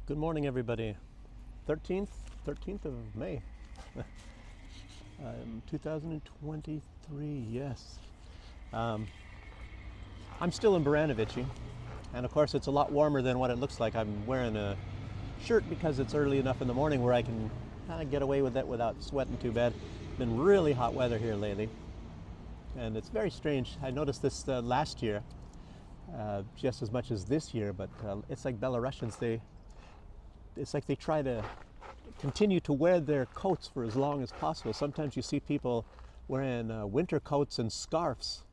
Good morning, everybody. 13th of May, 2023, yes. I'm still in Baranovici, and of course it's a lot warmer than what it looks like. I'm wearing a shirt because it's early enough in the morning where I can get away with it without sweating too bad. Been really hot weather here lately, and it's very strange. I noticed this last year, just as much as this year, but it's like Belarusians, it's like they try to continue to wear their coats for as long as possible. Sometimes you see people wearing winter coats and scarves,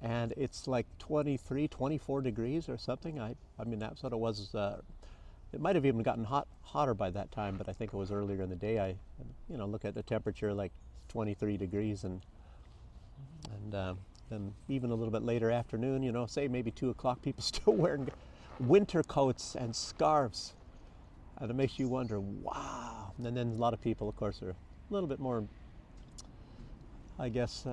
and it's like 23, 24 degrees or something. I mean, that's what it was. It might have even gotten hotter by that time, but I think it was earlier in the day. I look at the temperature like 23 degrees, and then even a little bit later afternoon, say maybe 2 o'clock, people still wearing winter coats and scarves. And it makes you wonder, wow. And then a lot of people, of course, are a little bit more, I guess,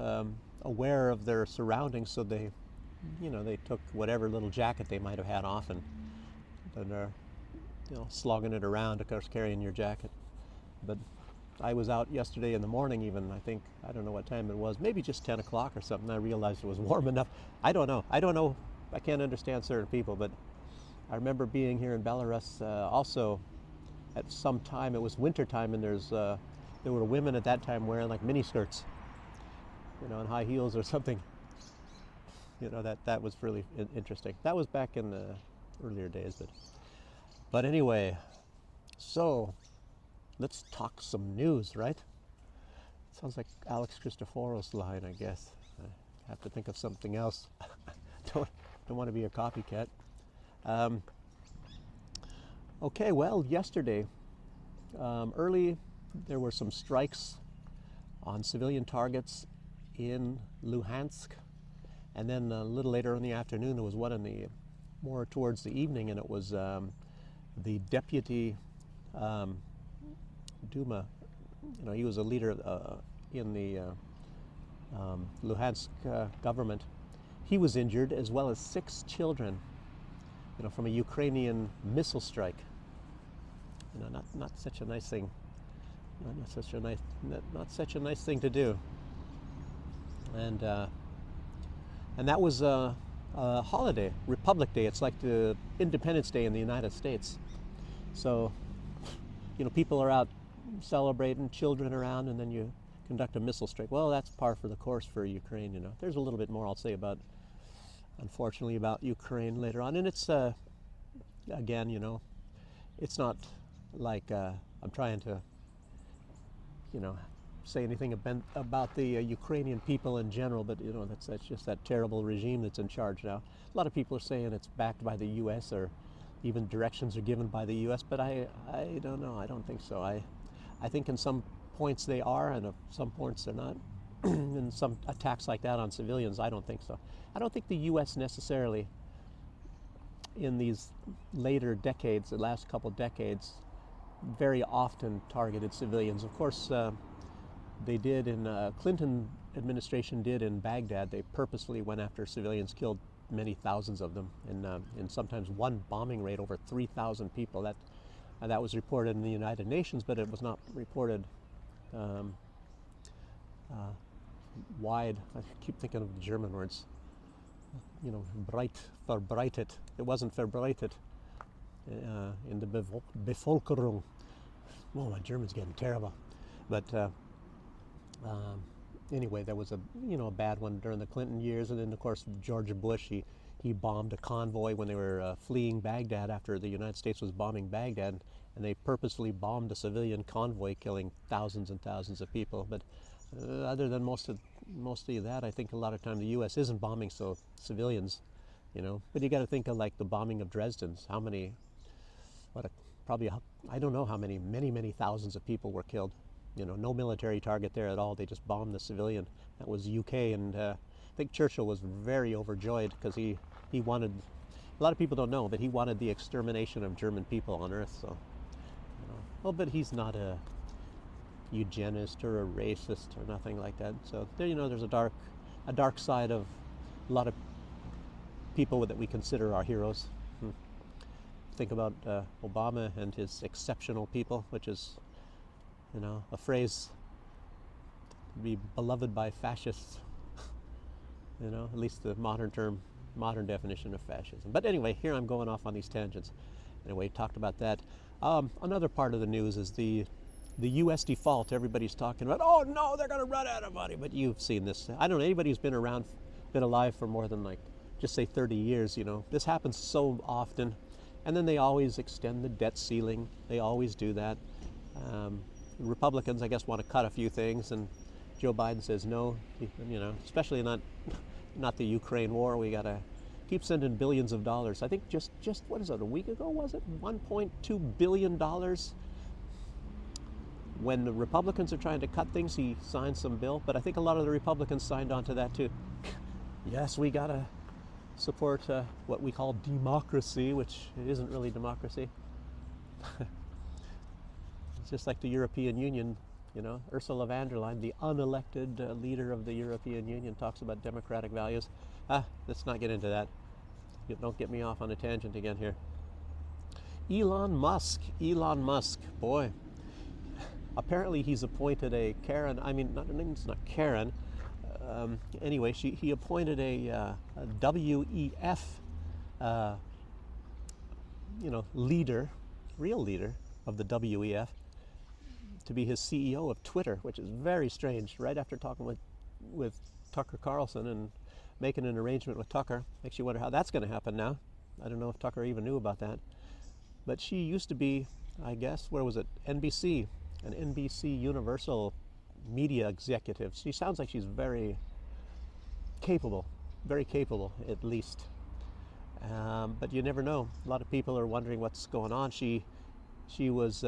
aware of their surroundings. So they took whatever little jacket they might have had off and are, slogging it around, of course, carrying your jacket. But I was out yesterday in the morning even, I don't know what time it was, maybe just 10 o'clock or something. I realized it was warm enough. I don't know. I can't understand certain people, but I remember being here in Belarus also. At some time, it was winter time, and there were women at that time wearing like mini skirts, and high heels or something. That was really interesting. That was back in the earlier days, but anyway, so let's talk some news, right? Sounds like Alex Christopoulos' line, I guess. I have to think of something else. don't want to be a copycat. Okay, well, yesterday, early, there were some strikes on civilian targets in Luhansk, and then a little later in the afternoon, there was one more towards the evening, and it was the deputy Duma. He was a leader in the Luhansk government. He was injured, as well as 6 children, from a Ukrainian missile strike. Not such a nice thing. Not such a nice thing to do. And that was a holiday, Republic Day. It's like the Independence Day in the United States. So, people are out celebrating, children around, and then you conduct a missile strike. Well, that's par for the course for Ukraine. There's a little bit more I'll say unfortunately, about Ukraine later on. And it's, again, it's not like I'm trying to, say anything about the Ukrainian people in general, but, that's just that terrible regime that's in charge now. A lot of people are saying it's backed by the U.S. or even directions are given by the U.S., but I don't know. I don't think so. I think in some points they are, and at some points they're not. And some attacks like that on civilians, I don't think so. I don't think the U.S. necessarily, in these later decades, the last couple decades, very often targeted civilians. Of course, they did in Clinton administration did in Baghdad. They purposely went after civilians, killed many thousands of them, in sometimes one bombing raid over 3,000 people. That was reported in the United Nations, but it was not reported wide. I keep thinking of the German words. Verbreitet. It wasn't verbreitet in the Bevölkerung. Oh, my German's getting terrible. But anyway, there was a bad one during the Clinton years, and then of course George Bush, he bombed a convoy when they were fleeing Baghdad after the United States was bombing Baghdad, and they purposely bombed a civilian convoy, killing thousands and thousands of people. But other than mostly that, I think a lot of time the U.S. isn't bombing civilians, But you got to think of like the bombing of Dresden. How many? I don't know how many. Many thousands of people were killed. No military target there at all. They just bombed the civilian. That was UK, and I think Churchill was very overjoyed because he wanted. A lot of people don't know, but he wanted the extermination of German people on Earth. So, well, but he's not a eugenist or a racist or nothing like that. So there's a dark side of a lot of people that we consider our heroes. think about Obama and his exceptional people, which is, a phrase to be beloved by fascists, at least the modern definition of fascism. But anyway, here I'm going off on these tangents. Anyway, talked about that. Another part of the news is the U.S. default. Everybody's talking about, oh no, they're going to run out of money. But you've seen this. I don't know, anybody who's been alive for more than just say 30 years, this happens so often. And then they always extend the debt ceiling. They always do that. Republicans, I guess, want to cut a few things, and Joe Biden says no, especially not the Ukraine war. We got to keep sending billions of dollars. I think just what is it, a week ago, was it? $1.2 billion. When the Republicans are trying to cut things, he signed some bill, but I think a lot of the Republicans signed on to that too. Yes, we got to support what we call democracy, which it isn't really democracy. It's just like the European Union, Ursula von der Leyen, the unelected leader of the European Union, talks about democratic values. Let's not get into that. Don't get me off on a tangent again here. Elon Musk, boy. Apparently he's appointed a Karen, it's not Karen. Anyway, he appointed a WEF, real leader of the WEF, to be his CEO of Twitter, which is very strange. Right after talking with Tucker Carlson and making an arrangement with Tucker, makes you wonder how that's going to happen now. I don't know if Tucker even knew about that. But she used to be, I guess, where was it? NBC, an NBC Universal media executive. She sounds like she's very capable at least. But you never know. A lot of people are wondering what's going on. She was.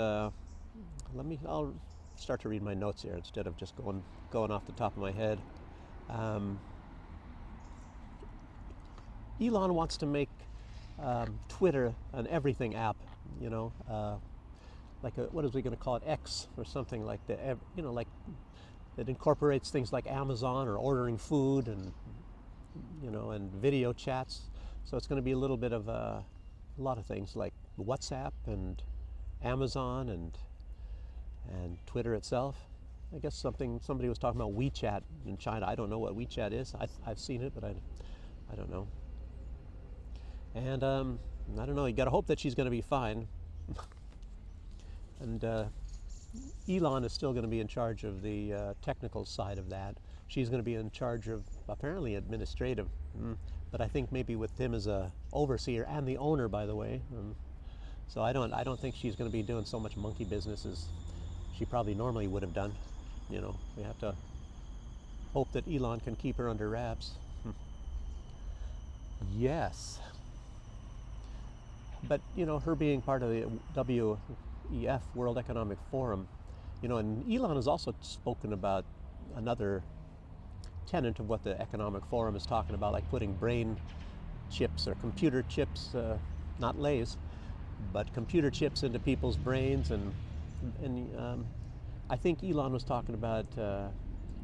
I'll start to read my notes here instead of just going off the top of my head. Elon wants to make Twitter an everything app. What is we going to call it? X or something like that. Like it incorporates things like Amazon or ordering food and and video chats. So it's going to be a little bit of a lot of things like WhatsApp and Amazon and Twitter itself. I guess somebody was talking about WeChat in China. I don't know what WeChat is. I've seen it, but I don't know. And I don't know. You got to hope that she's going to be fine. And Elon is still going to be in charge of the technical side of that. She's going to be in charge of apparently administrative, but I think maybe with him as a overseer and the owner, by the way. So I don't think she's going to be doing so much monkey business as she probably normally would have done. We have to hope that Elon can keep her under wraps. Yes. But her being part of the WEF, World Economic Forum, and Elon has also spoken about another tenet of what the Economic Forum is talking about, like putting brain chips or computer chips, not lasers, but computer chips into people's brains, and I think Elon was talking about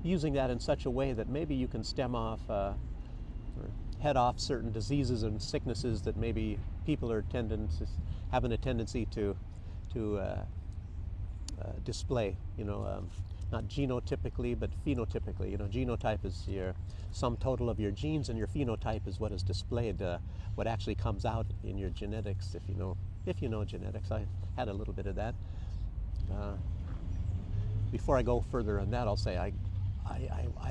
using that in such a way that maybe you can stem off or head off certain diseases and sicknesses that maybe people are having a tendency to display, not genotypically, but phenotypically. Genotype is your sum total of your genes, and your phenotype is what is displayed, what actually comes out in your genetics. If you know genetics, I had a little bit of that. Before I go further on that, I'll say I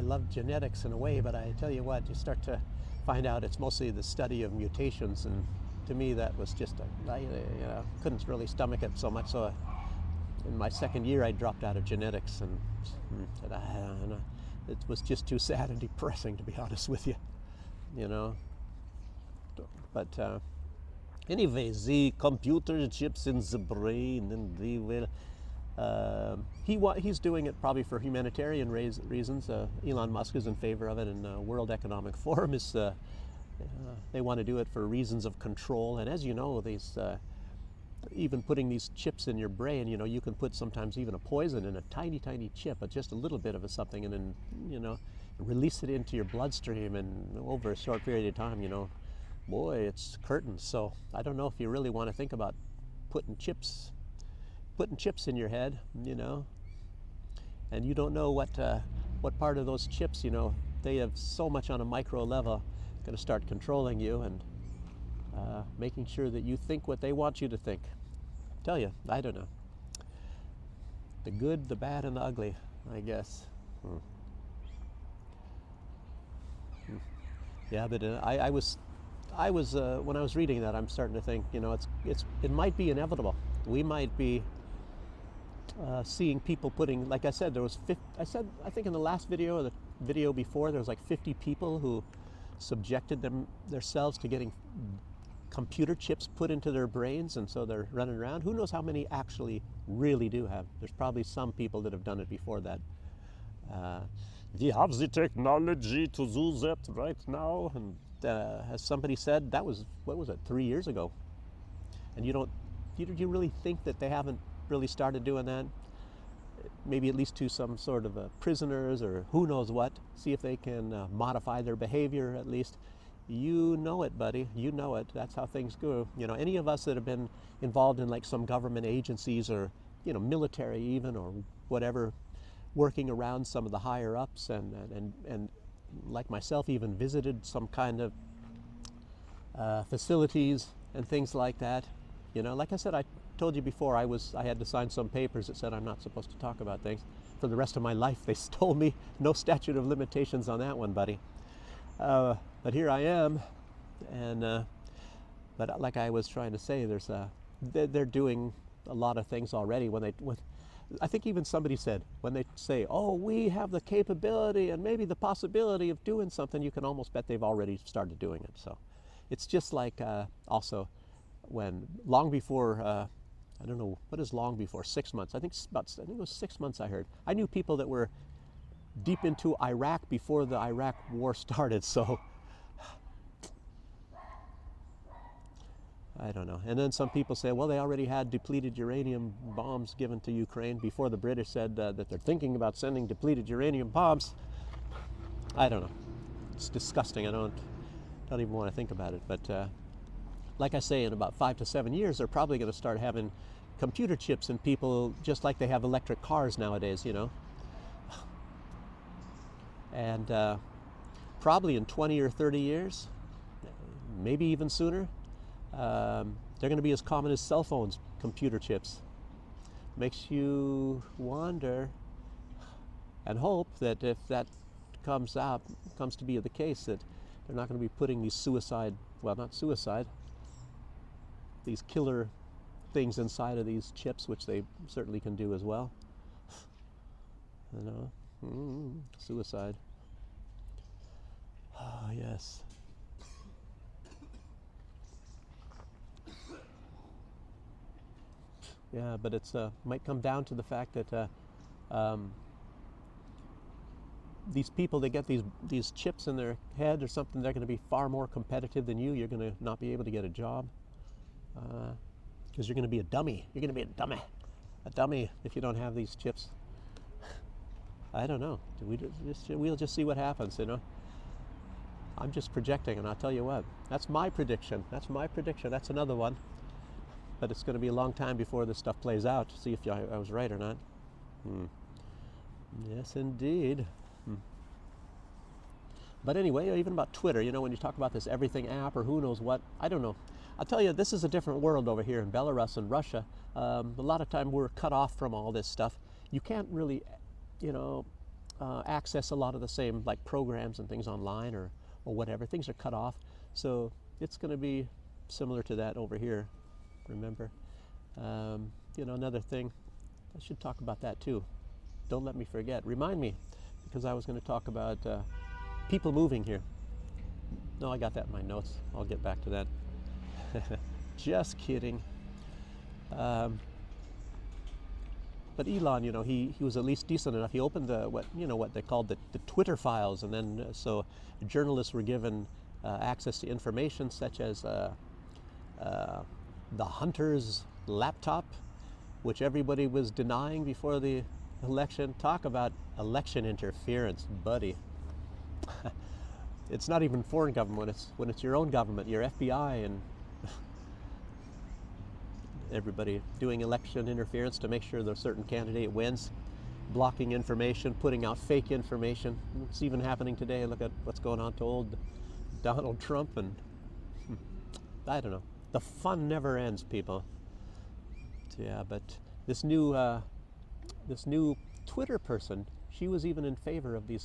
love genetics in a way, but I tell you what, you start to find out it's mostly the study of mutations, and to me that was just I couldn't really stomach it so much. So in my second year, I dropped out of genetics, and said, it was just too sad and depressing, to be honest with you. But anyway, the computer chips in the brain, and they will. He's doing it probably for humanitarian reasons. Elon Musk is in favor of it, and World Economic Forum is. They want to do it for reasons of control, and as you know, these. Even putting these chips in your brain, you can put sometimes even a poison in a tiny, tiny chip, but just a little bit of something, and then, release it into your bloodstream, and over a short period of time, boy, it's curtains. So I don't know if you really want to think about putting chips in your head, you know, and you don't know what part of those chips, you know, they have so much on a micro level going to start controlling you and making sure that you think what they want you to think. Tell you, I don't know. The good, the bad, and the ugly, I guess. Yeah, but I was when I was reading that, I'm starting to think, you know, it might be inevitable. We might be seeing people putting, like I said, there was I think in the last video or the video before, there was like 50 people who subjected themselves to getting computer chips put into their brains, and so they're running around. Who knows how many actually really do have? There's probably some people that have done it before that. We have the technology to do that right now, and as somebody said, that was, what was it, 3 years ago? And you really think that they haven't really started doing that? Maybe at least to some sort of prisoners or who knows what, see if they can modify their behavior at least. You know it, buddy. You know it. That's how things go. You know, any of us that have been involved in like some government agencies or, you know, military even or whatever, working around some of the higher ups and like myself even visited some kind of facilities and things like that. You know, like I said, I told you before, I had to sign some papers that said I'm not supposed to talk about things for the rest of my life. They told me no statute of limitations on that one, buddy. But here I am, and but like I was trying to say, they're doing a lot of things already. I think even somebody said when they say, "Oh, we have the capability and maybe the possibility of doing something," you can almost bet they've already started doing it. So it's just like also when long before. I don't know, what is long before? 6 months. I think it was 6 months I heard. I knew people that were deep into Iraq before the Iraq war started, so I don't know. And then some people say, well, they already had depleted uranium bombs given to Ukraine before the British said that they're thinking about sending depleted uranium bombs. I don't know. It's disgusting. I don't even want to think about it. But like I say, in about 5 to 7 years, they're probably going to start having computer chips in people just like they have electric cars nowadays, you know. And probably in 20 or 30 years, maybe even sooner, they're going to be as common as cell phones, computer chips. Makes you wonder and hope that if that comes to be the case, that they're not going to be putting these these killer things inside of these chips, which they certainly can do as well. You know, suicide. Oh, yes. Yeah, but it's might come down to the fact that these people, they get these chips in their head or something, they're going to be far more competitive than you. You're going to not be able to get a job because you're going to be a dummy. You're going to be a dummy if you don't have these chips. I don't know. We'll just see what happens, you know. I'm just projecting, and I'll tell you what. That's my prediction. That's another one. But it's going to be a long time before this stuff plays out to see if I was right or not. Yes, indeed. But anyway, even about Twitter, you know, when you talk about this everything app or who knows what, I don't know. I'll tell you, this is a different world over here in Belarus and Russia. A lot of time we're cut off from all this stuff. You can't really, you know, access a lot of the same like programs and things online or whatever. Things are cut off. So it's going to be similar to that over here. Remember, you know, another thing, I should talk about that too. Don't let me forget. Remind me, because I was going to talk about people moving here. No, I got that in my notes. I'll get back to that. Just kidding. But Elon, you know, he was at least decent enough. He opened what they called the Twitter files, and then so journalists were given access to information such as the hunter's laptop, which everybody was denying before the election. Talk about election interference, buddy. It's not even foreign government, when it's your own government, your FBI and everybody doing election interference to make sure that a certain candidate wins, blocking information, putting out fake information. It's even happening today. Look at what's going on to old Donald Trump, and I don't know. The fun never ends, people. Yeah, but this new Twitter person, she was even in favor of the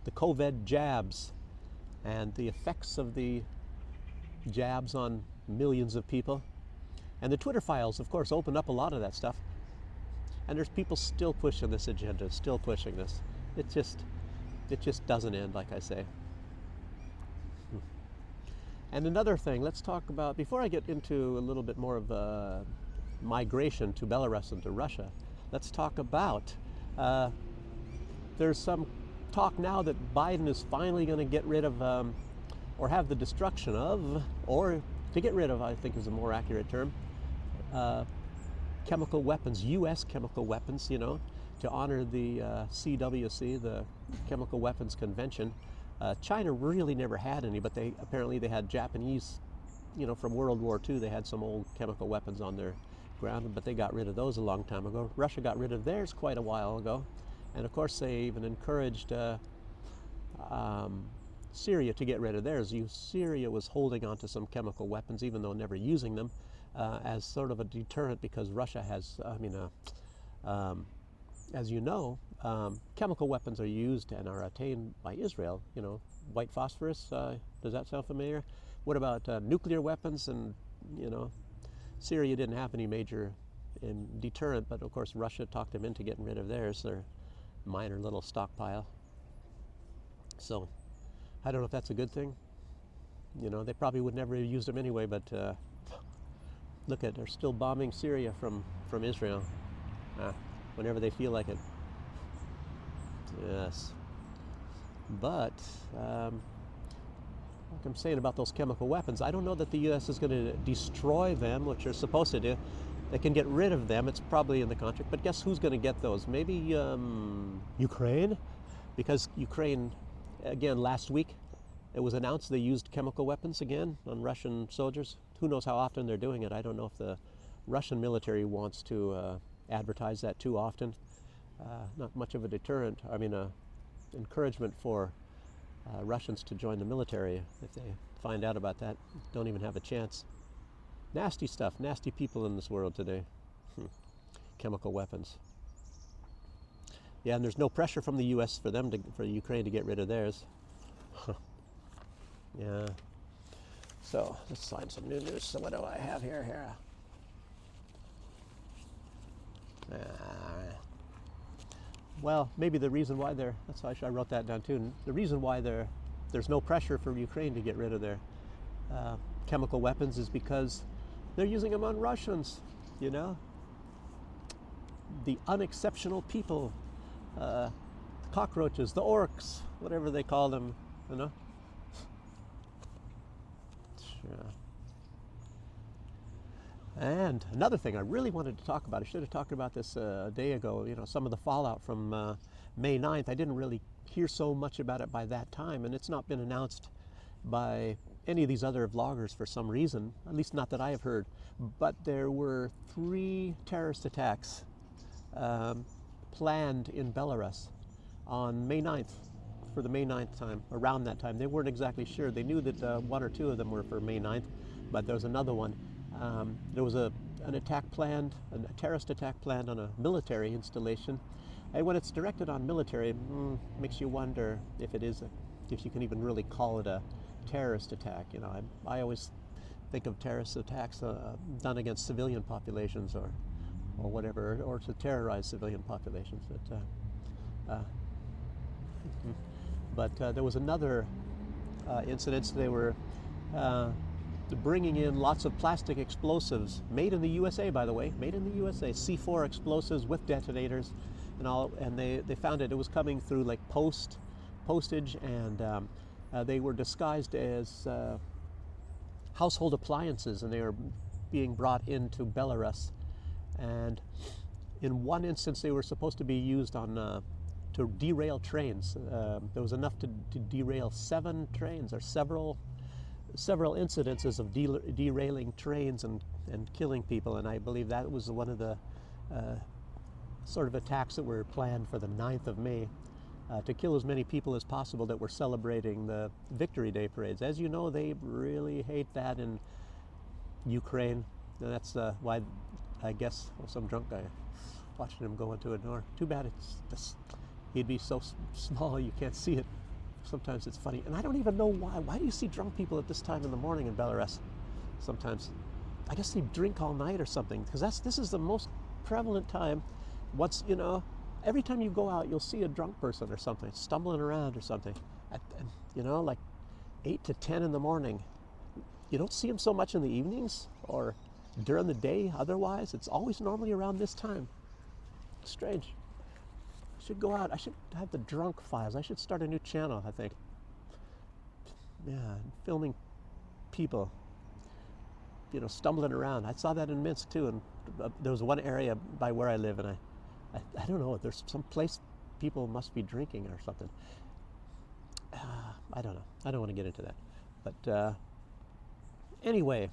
COVID jabs and the effects of the jabs on millions of people. And the Twitter files, of course, opened up a lot of that stuff. And there's people still pushing this agenda, still pushing this. It just doesn't end, like I say. And another thing, let's talk about, before I get into a little bit more of migration to Belarus and to Russia, let's talk about, there's some talk now that Biden is finally going to get rid of, or have the destruction of, or to get rid of, I think is a more accurate term, chemical weapons, U.S. chemical weapons, you know, to honor the CWC, the Chemical Weapons Convention. China really never had any, but apparently they had Japanese, you know, from World War II, they had some old chemical weapons on their ground, but they got rid of those a long time ago. Russia got rid of theirs quite a while ago. And of course they even encouraged Syria to get rid of theirs. Syria was holding on to some chemical weapons, even though never using them, as sort of a deterrent, because Russia has, as you know, chemical weapons are used and are attained by Israel. You know, white phosphorus, does that sound familiar? What about nuclear weapons? And, you know, Syria didn't have any major deterrent, but of course Russia talked them into getting rid of theirs, their minor little stockpile. So I don't know if that's a good thing. You know, they probably would never have used them anyway, but look at, they're still bombing Syria from Israel whenever they feel like it. Yes. But like I'm saying about those chemical weapons, I don't know that the U.S. is going to destroy them, which they're supposed to do. They can get rid of them. It's probably in the contract. But guess who's going to get those? Maybe Ukraine? Because Ukraine, again, last week, it was announced they used chemical weapons again on Russian soldiers. Who knows how often they're doing it? I don't know if the Russian military wants to advertise that too often. Not much of a deterrent, encouragement for Russians to join the military. If they find out about that, don't even have a chance. Nasty stuff, nasty people in this world today. Chemical weapons. Yeah, and there's no pressure from the U.S. for Ukraine to get rid of theirs. Yeah. So let's find some new news. So what do I have here? Well, maybe the reason why that's why I wrote that down too. The reason why there's no pressure for Ukraine to get rid of their chemical weapons is because they're using them on Russians, you know? The unexceptional people, cockroaches, the orcs, whatever they call them, you know? Sure. And another thing I really wanted to talk about, I should have talked about this a day ago, you know, some of the fallout from May 9th. I didn't really hear so much about it by that time, and it's not been announced by any of these other vloggers for some reason, at least not that I have heard. But there were 3 terrorist attacks planned in Belarus on May 9th, for the May 9th time, around that time. They weren't exactly sure. They knew that 1 or 2 of them were for May 9th, but there was another one. There was an attack planned, a terrorist attack planned on a military installation. And when it's directed on military, it makes you wonder if you can even really call it a terrorist attack. You know, I always think of terrorist attacks done against civilian populations or whatever, or to terrorize civilian populations. But there was another incident. They were bringing in lots of plastic explosives, made in the USA, by the way, made in the USA, C4 explosives with detonators and all, and they found it was coming through like postage, and they were disguised as household appliances, and they were being brought into Belarus. And in one instance, they were supposed to be used on to to derail trains. There was enough to derail 7 trains, or several incidences of derailing trains and killing people, and I believe that was one of the sort of attacks that were planned for the 9th of May to kill as many people as possible that were celebrating the Victory Day parades. As you know, they really hate that in Ukraine, and that's why I guess some drunk guy watching him go into a door. Too bad he'd be so small you can't see it. Sometimes it's funny, and I don't even know why. Why do you see drunk people at this time in the morning in Belarus? Sometimes, I guess they drink all night or something, because this is the most prevalent time. Once, you know, every time you go out, you'll see a drunk person or something stumbling around or something. You know, like 8 to 10 in the morning. You don't see them so much in the evenings or during the day. Otherwise, it's always normally around this time. Strange. I should go out. I should have the drunk files. I should start a new channel, I think. Yeah, filming people, you know, stumbling around. I saw that in Minsk too, and there was one area by where I live, and I don't know, there's some place people must be drinking or something. I don't know. I don't want to get into that. But anyway,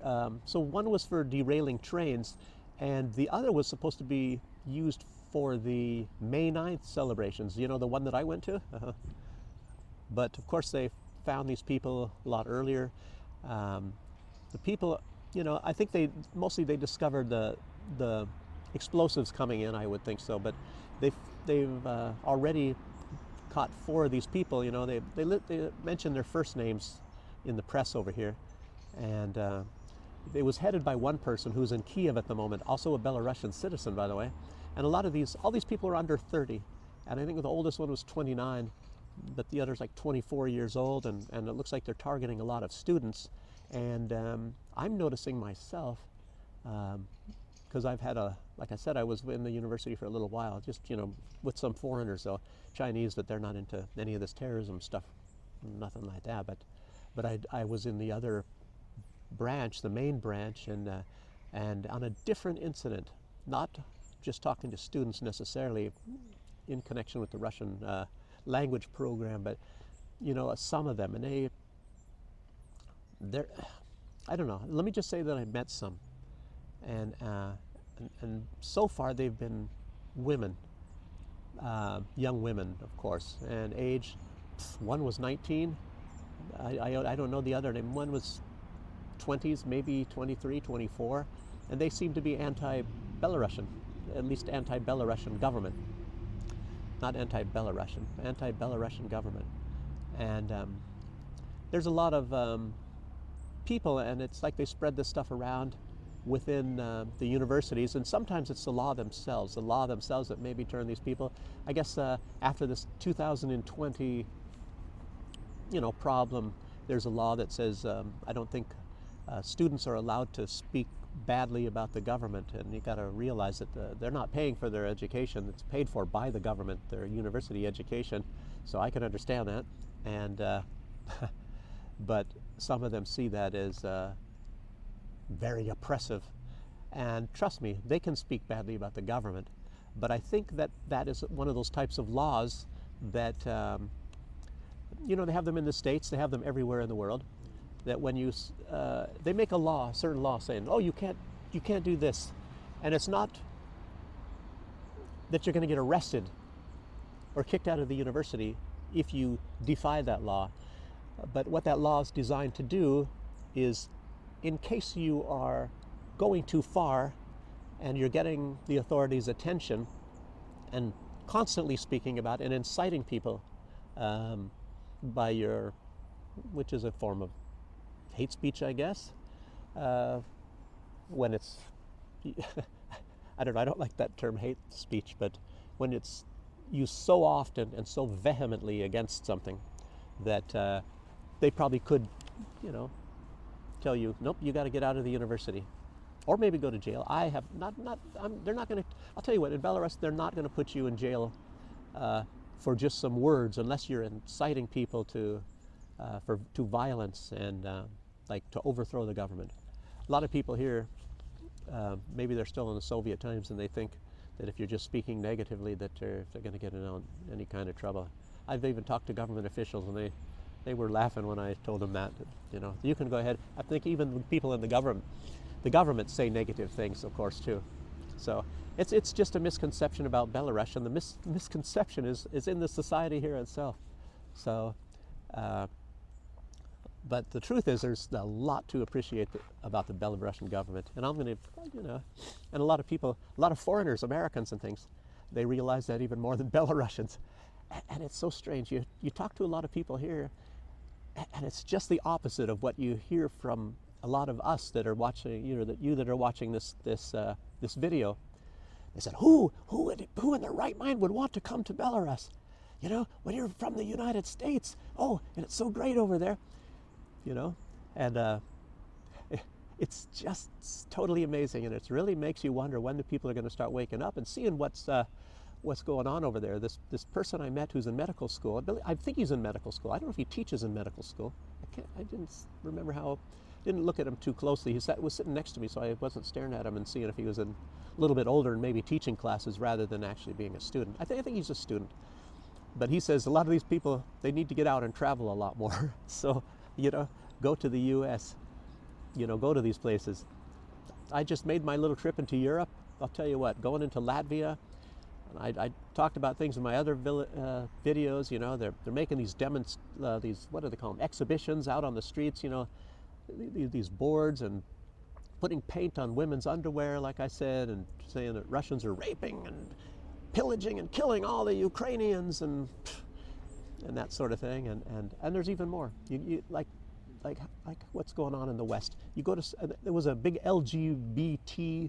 so one was for derailing trains, and the other was supposed to be used for the May 9th celebrations, you know, the one that I went to. But of course they found these people a lot earlier. The people, you know, I think they discovered the explosives coming in, I would think so, but they've already caught 4 of these people. You know, they mentioned their first names in the press over here, and it was headed by one person who's in Kiev at the moment, also a Belarusian citizen, by the way. And all these people are under 30, and I think the oldest one was 29, but the other's like 24 years old, and it looks like they're targeting a lot of students. And I'm noticing myself, because I've had like I said, I was in the university for a little while, just, you know, with some foreigners, though, Chinese, but they're not into any of this terrorism stuff, nothing like that. But I was in the other branch, the main branch, and on a different incident, not just talking to students necessarily in connection with the Russian language program, but, you know, some of them, and they're, I don't know, let me just say that I met some, and so far they've been women, young women, of course, and age, one was 19, I don't know the other name, one was 20s, maybe 23, 24, and they seem to be anti-Belarusian, at least anti-Belarusian government. Not anti-Belarusian, anti-Belarusian government. And there's a lot of people, and it's like they spread this stuff around within the universities, and sometimes it's the law themselves that maybe turn these people. I guess after this 2020, you know, problem, there's a law that says I don't think students are allowed to speak badly about the government, and you got to realize that they're not paying for their education. It's paid for by the government, their university education, so I can understand that. And but some of them see that as very oppressive, and trust me, they can speak badly about the government, but I think that is one of those types of laws that you know, they have them in the States, they have them everywhere in the world, that when you they make a certain law saying, oh, you can't do this, and it's not that you're going to get arrested or kicked out of the university if you defy that law, but what that law is designed to do is, in case you are going too far and you're getting the authorities' attention and constantly speaking about and inciting people by your, which is a form of hate speech, I guess, when it's, I don't know, I don't like that term hate speech, but when it's used so often and so vehemently against something that they probably could, you know, tell you, nope, you got to get out of the university, or maybe go to jail. They're not going to, I'll tell you what, in Belarus, they're not going to put you in jail for just some words, unless you're inciting people to violence and like to overthrow the government. A lot of people here, maybe they're still in the Soviet times, and they think that if you're just speaking negatively, that they're going to get in any kind of trouble. I've even talked to government officials, and they were laughing when I told them that, you know, you can go ahead. I think even people in the government say negative things, of course, too. So it's just a misconception about Belarus, and the misconception is in the society here itself. So, but the truth is, there's a lot to appreciate about the Belarusian government, and I'm going to, you know, and a lot of people, a lot of foreigners, Americans and things, they realize that even more than Belarusians, and it's so strange. You talk to a lot of people here, and it's just the opposite of what you hear from a lot of us that are watching, you know, that are watching this video. They said, who in their right mind would want to come to Belarus? You know, when you're from the United States, oh, and it's so great over there, you know, and it's just totally amazing, and it really makes you wonder when the people are going to start waking up and seeing what's going on over there. This person I met who's in medical school, I think he's in medical school. I don't know if he teaches in medical school. I didn't remember didn't look at him too closely. He was sitting next to me, so I wasn't staring at him and seeing if he was a little bit older and maybe teaching classes rather than actually being a student. I think he's a student. But he says a lot of these people, they need to get out and travel a lot more. So, you know, go to the US, you know, go to these places. I just made my little trip into Europe. I'll tell you what, going into Latvia, and I talked about things in my other videos, you know, they're making these what do they call them, exhibitions out on the streets, you know, these boards, and putting paint on women's underwear, like I said, and saying that Russians are raping and pillaging and killing all the Ukrainians and that sort of thing, and there's even more. You like what's going on in the West. You go to, there was a big LGBT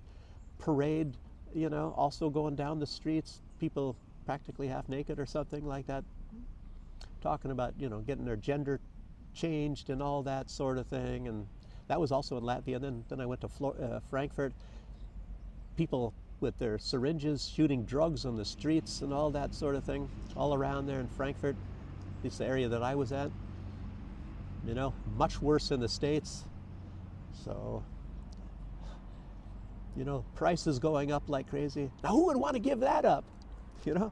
parade, you know, also going down the streets, people practically half naked or something like that, talking about, you know, getting their gender changed and all that sort of thing. And that was also in Latvia. Then I went to Frankfurt, people with their syringes shooting drugs on the streets and all that sort of thing, all around there in Frankfurt. It's the area that I was at. You know, much worse in the States. So, you know, prices going up like crazy. Now, who would want to give that up? You know,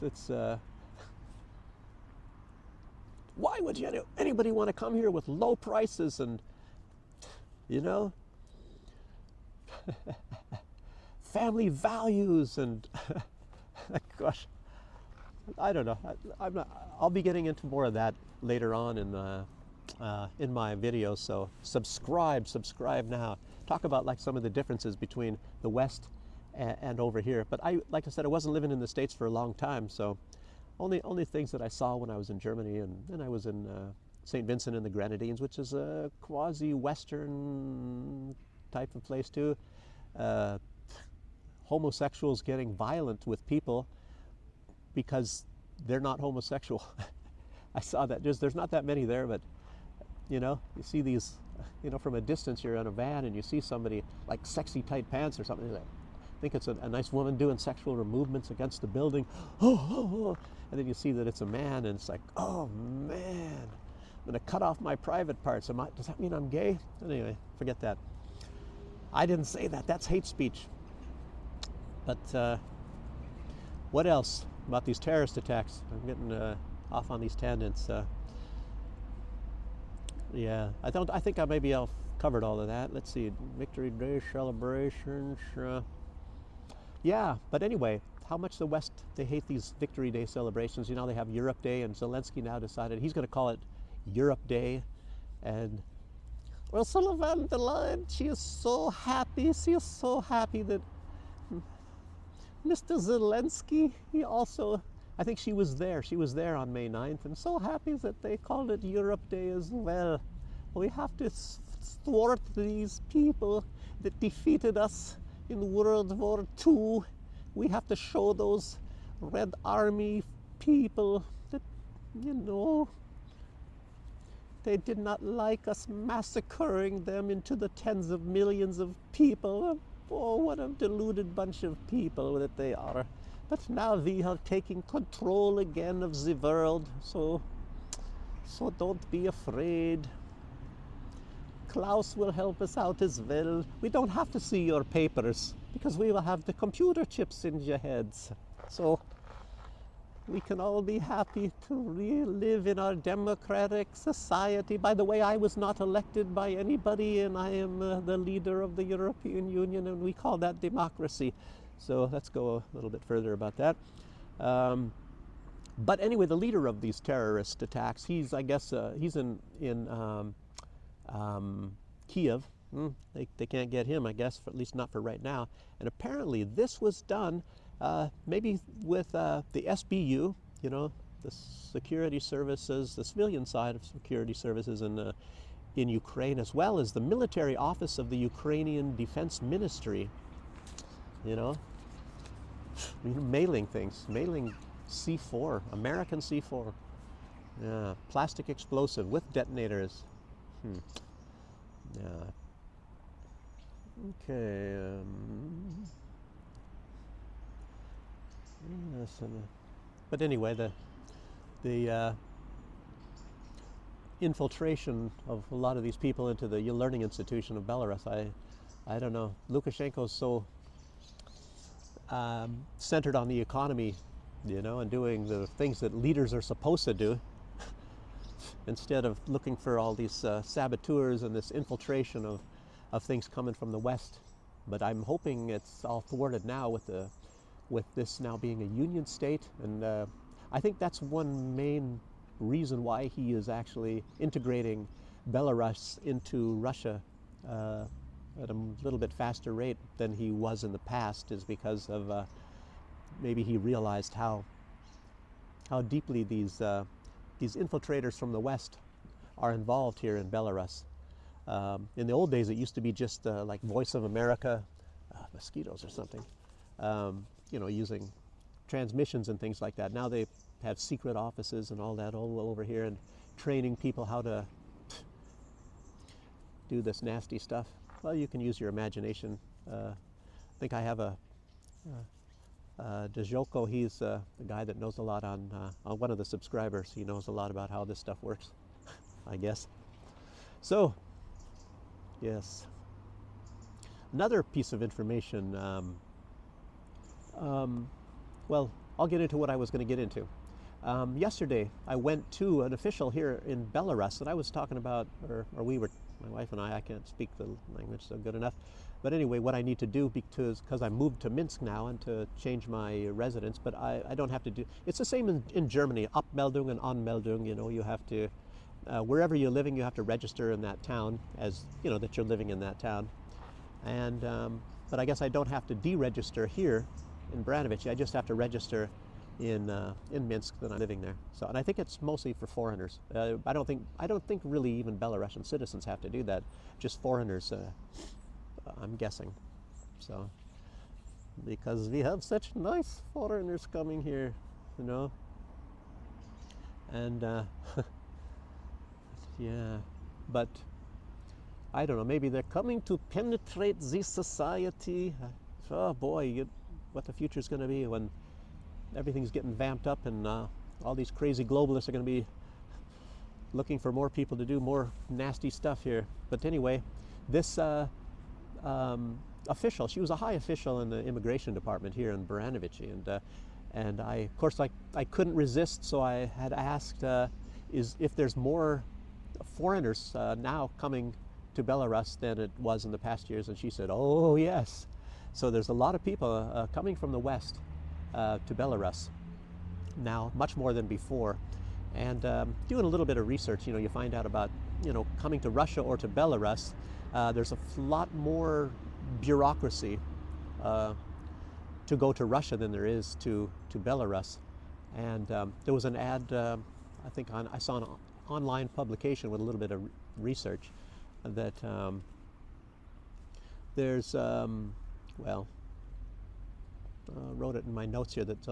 it's why would anybody want to come here with low prices and, you know, family values and gosh, I don't know. I'll be getting into more of that later on in my videos. So subscribe now. Talk about like some of the differences between the West and over here. But like I said, I wasn't living in the States for a long time, so only things that I saw when I was in Germany, and then I was in St. Vincent and the Grenadines, which is a quasi-Western type of place too. Homosexuals getting violent with people because they're not homosexual. I saw that. There's not that many there, but you know, you see these, you know, from a distance. You're in a van and you see somebody like sexy tight pants or something. Like, I think it's a nice woman doing sexual movements against the building. Oh. And then you see that it's a man, and it's like, oh man, I'm gonna cut off my private parts. Does that mean I'm gay? Anyway, forget that. I didn't say that. That's hate speech. But what else about these terrorist attacks? I'm getting off on these tangents. Yeah, I think maybe I've covered all of that. Let's see, Victory Day celebrations. Yeah, but anyway, how much the West, they hate these Victory Day celebrations. You know, they have Europe Day, and Zelensky now decided he's going to call it Europe Day. And Ursula von der Leyen, she is so happy. She is so happy that Mr. Zelensky, he also, I think she was there on May 9th, and so happy that they called it Europe Day as well. We have to thwart these people that defeated us in World War II. We have to show those Red Army people that, you know, they did not like us massacring them into the tens of millions of people. Oh, what a deluded bunch of people that they are. But now we are taking control again of the world, so don't be afraid. Klaus will help us out as well. We don't have to see your papers because we will have the computer chips in your heads. So we can all be happy to live in our democratic society. By the way, I was not elected by anybody, and I am the leader of the European Union, and we call that democracy. So let's go a little bit further about that. But anyway, the leader of these terrorist attacks, he's, I guess, he's in Kiev. They can't get him, I guess, at least not for right now. And apparently this was done maybe with the SBU, you know, the security services, the civilian side of security services in Ukraine, as well as the military office of the Ukrainian Defense Ministry. You know, mailing things, mailing C4, American C4. Yeah, plastic explosive with detonators. Yeah. Okay. Yes, but anyway, the infiltration of a lot of these people into the learning institution of Belarus, I don't know. Lukashenko's so centered on the economy, you know, and doing the things that leaders are supposed to do, instead of looking for all these saboteurs and this infiltration of things coming from the West. But I'm hoping it's all thwarted now with this now being a union state, and I think that's one main reason why he is actually integrating Belarus into Russia at a little bit faster rate than he was in the past, is because of maybe he realized how deeply these infiltrators from the West are involved here in Belarus. In the old days, it used to be just like Voice of America, mosquitoes or something, you know, using transmissions and things like that. Now they have secret offices and all that all over here, and training people how to do this nasty stuff. Well, you can use your imagination. I think I have a Dejoko. He's the guy that knows a lot on one of the subscribers. He knows a lot about how this stuff works, I guess. So, yes. Another piece of information. Well, I'll get into what I was going to get into. Yesterday, I went to an official here in Belarus, and I was talking about, or we were, my wife and I can't speak the language so good enough, but anyway, what I need to do, because I moved to Minsk now and to change my residence, but I don't have to do, it's the same in Germany, Abmeldung and Anmeldung, you know, you have to, wherever you're living, you have to register in that town, as, you know, that you're living in that town. And, but I guess I don't have to deregister here in Branovic. I just have to register in Minsk that I'm living there. So, and I think it's mostly for foreigners. I don't think really even Belarusian citizens have to do that. Just foreigners, I'm guessing. So, because we have such nice foreigners coming here, you know. And yeah, but I don't know. Maybe they're coming to penetrate this society. Oh boy, what the future's going to be when everything's getting vamped up, and all these crazy globalists are going to be looking for more people to do more nasty stuff here. But anyway, this official, she was a high official in the immigration department here in Baranovici, and I, of course, I couldn't resist, so I had asked if there's more foreigners now coming to Belarus than it was in the past years, and she said, oh yes. So there's a lot of people coming from the West to Belarus now, much more than before. And doing a little bit of research, you know, you find out about, you know, coming to Russia or to Belarus, there's a lot more bureaucracy to go to Russia than there is to Belarus. And there was an ad, I think I saw an online publication with a little bit of research that there's, well, wrote it in my notes here that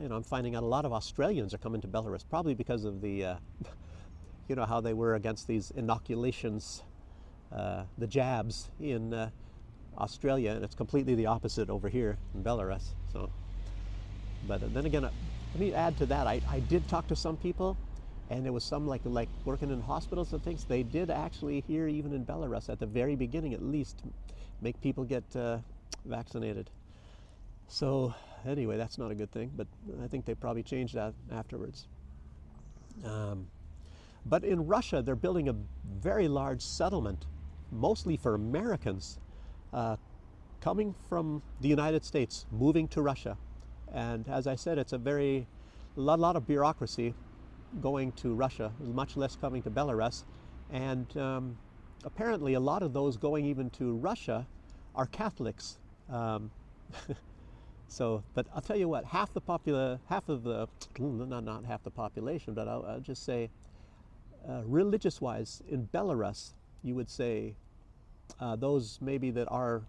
you know, I'm finding out a lot of Australians are coming to Belarus, probably because of the you know, how they were against these inoculations, the jabs in Australia, and it's completely the opposite over here in Belarus. So, but then again, let me add to that, I did talk to some people and it was some like working in hospitals and things. They did actually here, even in Belarus, at the very beginning at least, make people get vaccinated. So anyway, that's not a good thing, but I think they probably changed that afterwards. But in Russia, they're building a very large settlement, mostly for Americans, coming from the United States, moving to Russia. And as I said, it's a lot of bureaucracy going to Russia, much less coming to Belarus. And apparently a lot of those going even to Russia are Catholics. So, but I'll tell you what, not half the population, but I'll just say, religious-wise, in Belarus, you would say those maybe that are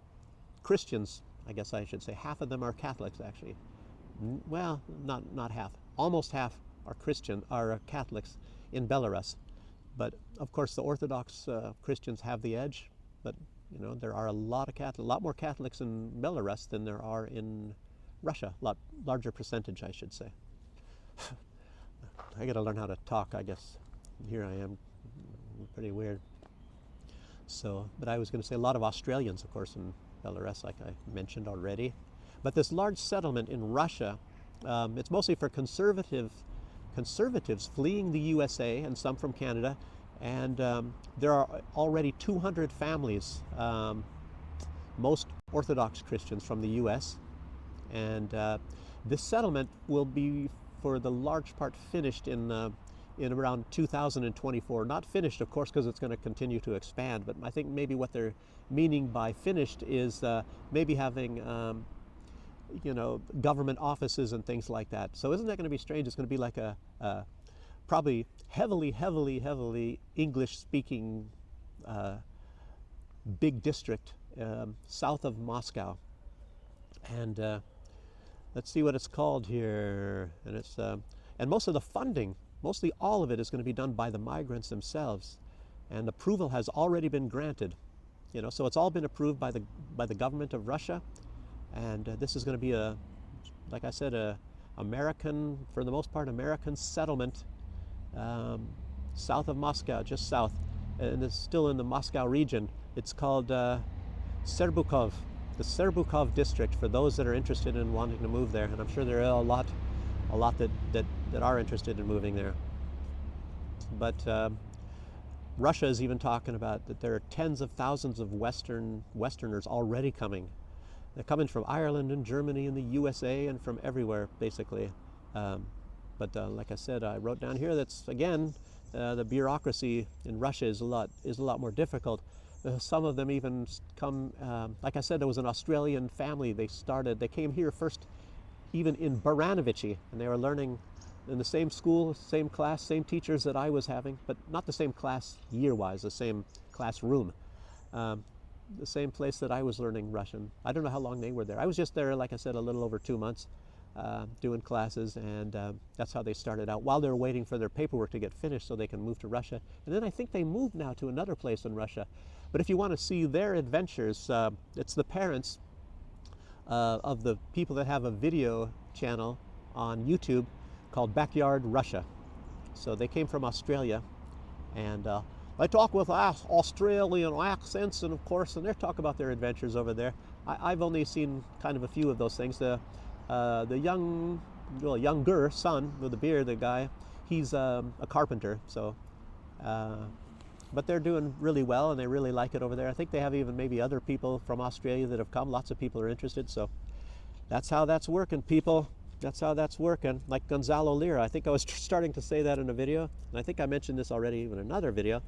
Christians, I guess I should say, half of them are Catholics actually. Well, not half, almost half are Catholics in Belarus. But of course, the Orthodox Christians have the edge. But you know, there are a lot more Catholics in Belarus than there are in Russia. A lot larger percentage, I should say. I got to learn how to talk, I guess. Here I am, pretty weird. So, but I was going to say a lot of Australians, of course, in Belarus, like I mentioned already. But this large settlement in Russia, it's mostly for conservatives fleeing the USA and some from Canada. And there are already 200 families, most Orthodox Christians from the US. And this settlement will be, for the large part, finished in around 2024. Not finished, of course, because it's going to continue to expand, but I think maybe what they're meaning by finished is maybe having you know, government offices and things like that. So isn't that going to be strange? It's going to be like a probably heavily English-speaking big district south of Moscow. And let's see what it's called here. And it's and most of the funding, mostly all of it, is going to be done by the migrants themselves. And approval has already been granted. You know, so it's all been approved by the government of Russia. And this is going to be like I said, American, for the most part, American settlement south of Moscow, just south, and it's still in the Moscow region. It's called Serbukov, the Serbukov district, for those that are interested in wanting to move there. And I'm sure there are a lot that are interested in moving there. But Russia is even talking about that there are tens of thousands of Westerners already coming. They're coming from Ireland and Germany and the USA and from everywhere, basically. But like I said, I wrote down here that's, again, the bureaucracy in Russia is a lot more difficult. Some of them even come, like I said, there was an Australian family. They came here first, even in Baranovichi, and they were learning in the same school, same class, same teachers that I was having, but not the same class year-wise, the same classroom. The same place that I was learning Russian. I don't know how long they were there. I was just there, like I said, a little over 2 months doing classes, and that's how they started out while they were waiting for their paperwork to get finished so they can move to Russia. And then I think they moved now to another place in Russia. But if you want to see their adventures, it's the parents of the people that have a video channel on YouTube called Backyard Russia. So they came from Australia, and they talk with Australian accents, and of course, and they talk about their adventures over there. I've only seen kind of a few of those things. The younger son with the beard, the guy, he's a carpenter. So, but they're doing really well, and they really like it over there. I think they have even maybe other people from Australia that have come. Lots of people are interested. So that's how that's working, people. That's how that's working. Like Gonzalo Lira, I think I was starting to say that in a video, and I think I mentioned this already even in another video.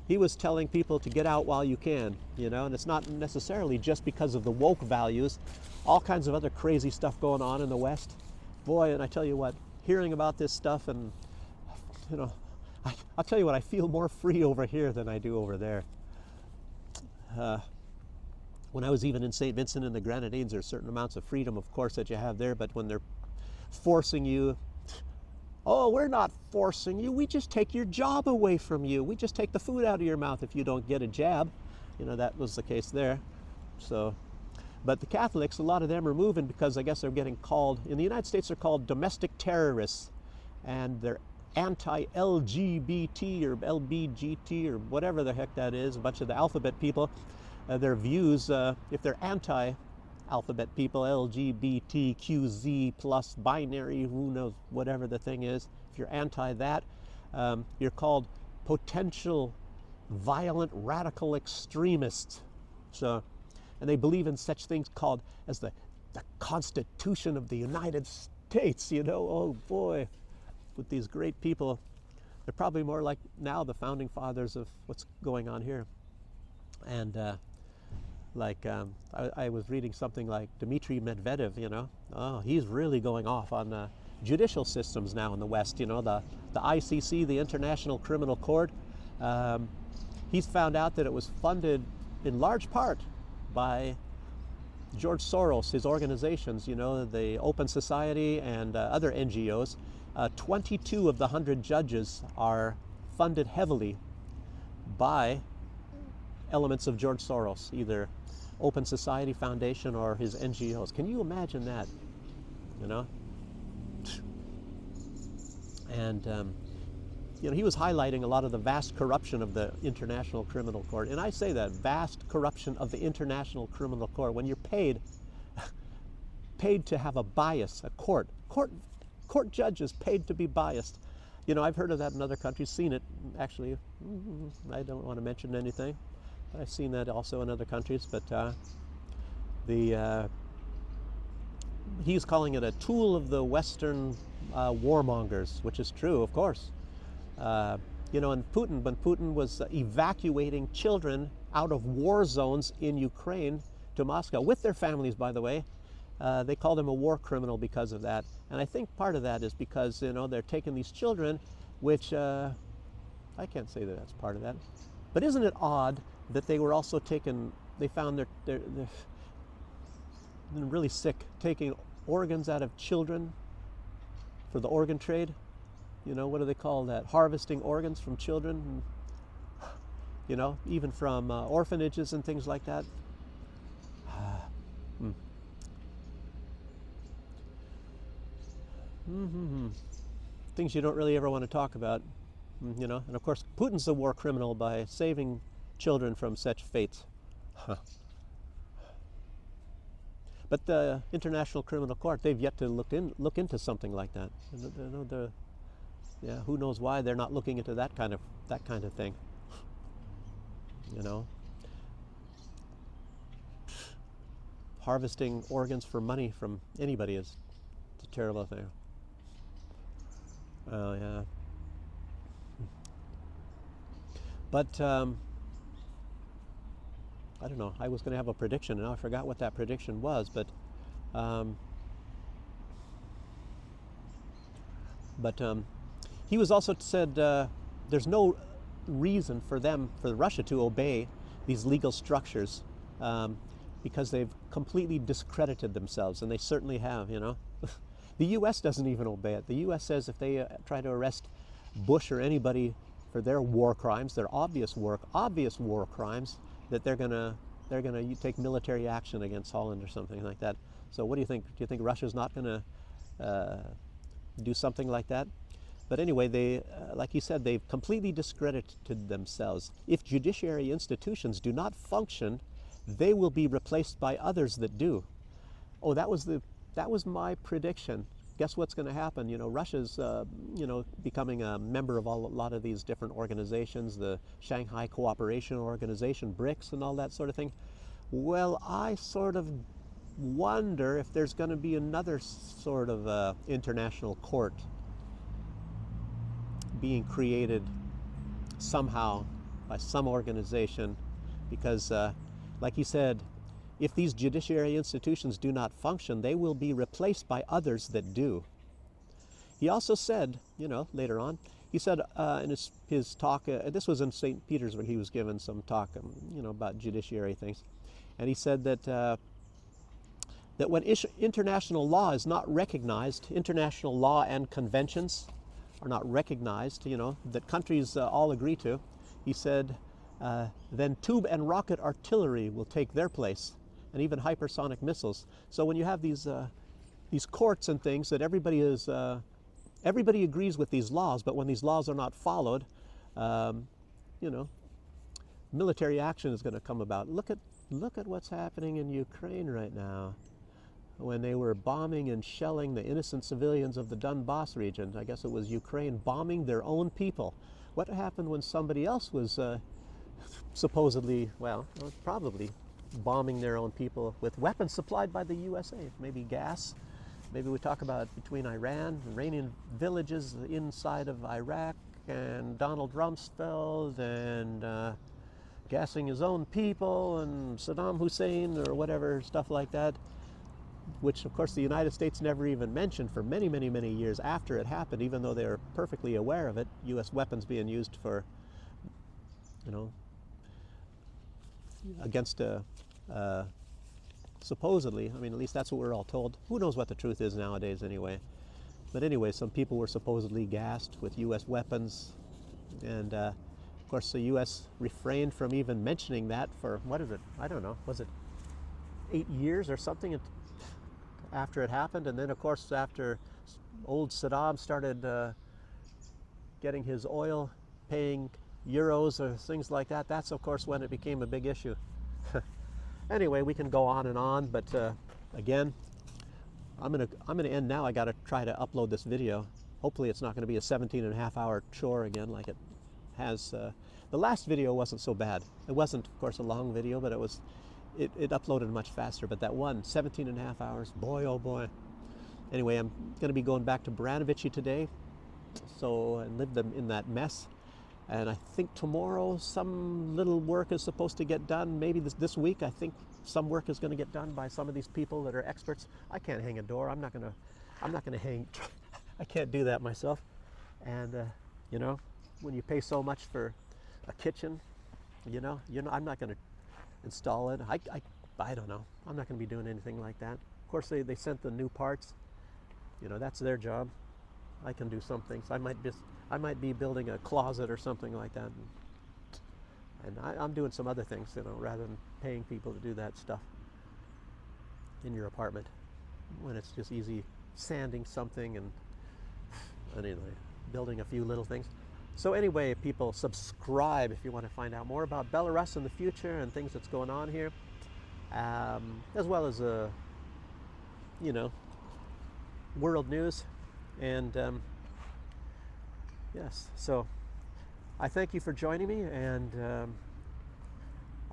He was telling people to get out while you can, you know, and it's not necessarily just because of the woke values, all kinds of other crazy stuff going on in the West. Boy, and I tell you what, hearing about this stuff, and, you know, I'll tell you what, I feel more free over here than I do over there. When I was even in St. Vincent and the Grenadines, there's certain amounts of freedom, of course, that you have there, but when they're forcing you, oh, we're not forcing you, we just take your job away from you, we just take the food out of your mouth if you don't get a jab. You know, that was the case there. So, but the Catholics, a lot of them are moving because I guess they're getting called, in the United States they're called domestic terrorists, and they're anti-LGBT or LBGT or whatever the heck that is, a bunch of the alphabet people, their views, if they're anti-alphabet people, LGBTQZ plus binary, who knows, whatever the thing is, if you're anti that, you're called potential violent radical extremists. So, and they believe in such things called as the Constitution of the United States, you know. Oh boy, with these great people, they're probably more like now the founding fathers of what's going on here. And I was reading something like Dmitry Medvedev, you know, oh, he's really going off on judicial systems now in the West, you know, the ICC, the International Criminal Court. He's found out that it was funded in large part by George Soros, his organizations, you know, the Open Society and other NGOs. 22 of the 100 judges are funded heavily by elements of George Soros, either Open Society Foundation or his NGOs. Can you imagine that? You know? And, you know, he was highlighting a lot of the vast corruption of the International Criminal Court. And I say that, vast corruption of the International Criminal Court. When you're paid to have a bias, a court judges paid to be biased. You know, I've heard of that in other countries, seen it, actually. I don't want to mention anything, but I've seen that also in other countries. But he's calling it a tool of the Western warmongers, which is true, of course. You know, and when Putin was evacuating children out of war zones in Ukraine to Moscow, with their families, by the way, they called him a war criminal because of that. And I think part of that is because, you know, they're taking these children, which I can't say that that's part of that. But isn't it odd that they were also taken, they found they're really sick, taking organs out of children for the organ trade? You know, what do they call that? Harvesting organs from children, you know, even from orphanages and things like that. Things you don't really ever want to talk about, you know. And of course, Putin's a war criminal by saving children from such fates. But the International Criminal Court, they've yet to look into something like that. You know, yeah, who knows why they're not looking into that kind of thing. You know, harvesting organs for money from anybody is a terrible thing. Oh yeah. But I don't know. I was going to have a prediction, and now I forgot what that prediction was. But he was also said there's no reason for Russia to obey these legal structures because they've completely discredited themselves, and they certainly have. You know, the U.S. doesn't even obey it. The U.S. says if they try to arrest Bush or anybody for their war crimes, their obvious war crimes, that they're gonna take military action against Holland or something like that. So what do you think? Do you think Russia's not gonna do something like that? But anyway, they, like you said, they've completely discredited themselves. If judiciary institutions do not function, they will be replaced by others that do. Oh, that was my prediction. Guess what's going to happen? You know, Russia's, you know, becoming a member of a lot of these different organizations, the Shanghai Cooperation Organization, BRICS, and all that sort of thing. Well, I sort of wonder if there's going to be another sort of international court being created somehow by some organization, because, like he said, if these judiciary institutions do not function, they will be replaced by others that do. He also said, you know, later on, he said in his talk, this was in St. Petersburg, he was given some talk, you know, about judiciary things. And he said that that when international law is not recognized, international law and conventions are not recognized, you know, that countries all agree to, he said, then tube and rocket artillery will take their place, and even hypersonic missiles. So when you have these courts and things that everybody is everybody agrees with these laws, but when these laws are not followed, you know, military action is going to come about. Look at what's happening in Ukraine right now. When they were bombing and shelling the innocent civilians of the Donbass region, I guess it was Ukraine bombing their own people. What happened when somebody else was supposedly, well, probably bombing their own people with weapons supplied by the USA? Maybe gas. Maybe we talk about between Iran, Iranian villages inside of Iraq, and Donald Rumsfeld, and gassing his own people, and Saddam Hussein, or whatever, stuff like that, which of course the United States never even mentioned for many, many, many years after it happened, even though they were perfectly aware of it, US weapons being used for, you know, against supposedly, I mean, at least that's what we're all told. Who knows what the truth is nowadays anyway. But anyway, some people were supposedly gassed with US weapons, and of course the US refrained from even mentioning that for, what is it, I don't know, was it 8 years or something after it happened? And then of course after old Saddam started getting his oil paying euros or things like that, that's of course when it became a big issue. Anyway, we can go on, but again, I'm gonna end now. I gotta try to upload this video. Hopefully it's not gonna be a 17.5-hour chore again like it has. The last video wasn't so bad. It wasn't, of course, a long video, but it uploaded much faster. But that one, 17.5 hours, boy, oh boy. Anyway, I'm gonna be going back to Branovici today, so, and live them in that mess. And I think tomorrow some little work is supposed to get done. Maybe this week, I think some work is going to get done by some of these people that are experts. I can't hang a door. I'm not gonna hang. I can't do that myself. And you know, when you pay so much for a kitchen, you know, I'm not going to install it. I don't know. I'm not going to be doing anything like that. Of course, they sent the new parts. You know, that's their job. I can do some things. I might be building a closet or something like that, and I'm doing some other things, you know, rather than paying people to do that stuff in your apartment when it's just easy sanding something and anyway, building a few little things. So anyway, people, subscribe if you want to find out more about Belarus in the future and things that's going on here, as well as you know, world news. And yes, so I thank you for joining me, and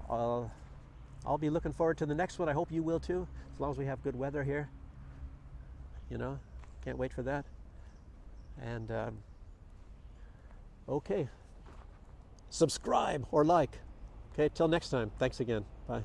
I'll be looking forward to the next one. I hope you will too, as long as we have good weather here. You know, can't wait for that. And okay, subscribe or like. Okay, till next time. Thanks again. Bye.